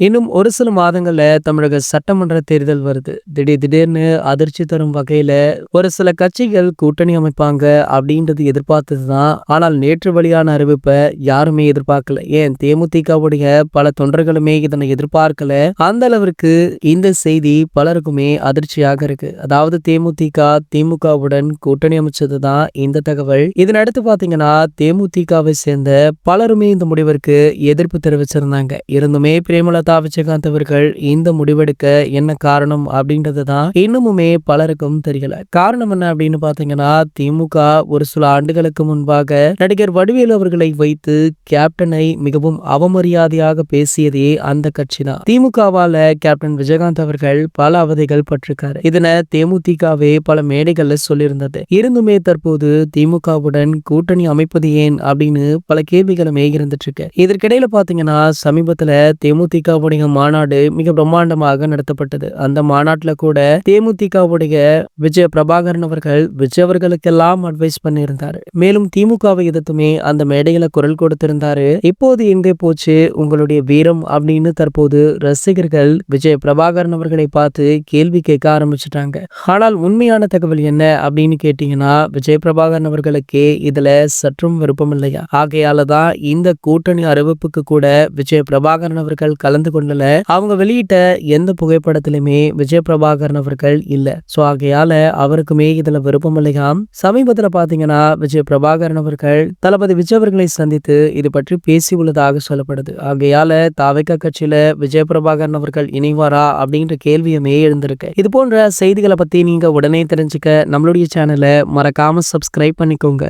இன்னும் ஒரு சில மாதங்கள்ல தமிழக சட்டமன்ற தேர்தல் வருது. திடீர்னு அதிர்ச்சி தரும் வகையில ஒரு சில கட்சிகள் கூட்டணி அமைப்பாங்க அப்படின்றது எதிர்பார்த்தது தான். ஆனால் நேற்று வெளியான அறிவிப்ப யாருமே எதிர்பார்க்கல. ஏன் தேமுதிகவுடைய பல தொண்டர்களுமே இதனை எதிர்பார்க்கல. அந்த அளவிற்கு இந்த செய்தி பலருக்குமே அதிர்ச்சியாக இருக்கு. அதாவது தேமுதிக திமுகவுடன் கூட்டணி அமைச்சது தான் இந்த தகவல். இதனடுத்து பாத்தீங்கன்னா தேமுதிகவை சேர்ந்த பலருமே இந்த முடிவிற்கு எதிர்ப்பு தெரிவிச்சிருந்தாங்க. இருந்துமே பிரேமலதா விஜயகாந்த் அவர்கள் இந்த முடிவெடுக்க என்ன காரணம் அப்படின்றது தான் இன்னமுமே பலருக்கும் தெரியல. காரணம் என்ன அப்படின்னு பாத்தீங்கன்னா திமுக ஒரு சில ஆண்டுகளுக்கு முன்பாக நடிகர் வடிவேலு அவர்களை வைத்து கேப்டனை மிகவும் அவமரியாதையாக பேசியதே அந்த கட்சி தான். திமுகவால கேப்டன் விஜயகாந்த் அவர்கள் பல அவதைகள் பட்டிருக்காரு. இதனை தேமுதிகவே பல மேடைகள்ல சொல்லியிருந்தது. இருந்துமே தற்போது திமுகவுடன் கூட்டணி அமைப்பது ஏன் அப்படின்னு பல கேள்விகளுமே இருந்துட்டு இருக்கு. இதற்கிடையில பாத்தீங்கன்னா சமீபத்துல தேமுதிகவுடைய மாநாடு மிக பிரம்மாண்டமாக நடத்தப்பட்டது. அந்த மாநாட்டுல கூட தேமுதிகவுடைய விஜய பிரபாகரன் அவர்கள் விஜய் அவர்களுக்கெல்லாம் அட்வைஸ் பண்ணியிருந்தாரு. மேலும் திமுகவை எதிர்த்துமே அந்த மேடையில குரல் கொடுத்திருந்தாரு. இப்போது எங்கே போச்சு உங்களுடைய வீரம் அப்படின்னு தற்போது ரசிகர்கள் விஜய் பிரபாகரன் அவர்களை பார்த்து கேள்வி கேட்க ஆரம்பிச்சுட்டாங்க. ஆனால் உண்மையான தகவல் என்ன அப்படின்னு கேட்டீங்கன்னா விஜய் பிரபாகரன் அவர்களுக்கே இதுல சற்றும் விருப்பம் இல்லையா. ஆகையால தான் இந்த கூட்டணி அறிவிப்புக்கு கூட விஜய் பிரபாகரன் அவர்கள் கலந்து கொள்ளல. அவங்க வெளியிட்ட எந்த புகைப்படத்திலுமே விஜய் பிரபாகரன் அவர்கள் இல்ல. சோ ஆகையால அவருக்குமே இதுல விருப்பம் இல்லையாம். சமீபத்துல பாத்தீங்கன்னா விஜய் பிரபாகரன் அவர்கள் தளபதி விஜய் அவர்களை சந்தித்து இது பற்றி பேசி உள்ளதாக சொல்லப்படுது. ஆகையால தாவேகா கட்சியில விஜய் பிரபாகரன் அவர்கள் இணைவாரா அப்படின்ற கேள்வியுமே எழுந்திருக்கு. இது போன்ற செய்திகளை பத்தி நீங்க உடனே தெரிஞ்சுக்க நம்மளுடைய சேனலை மறக்காம சப்ஸ்கிரைப் பண்ணிக்கோங்க.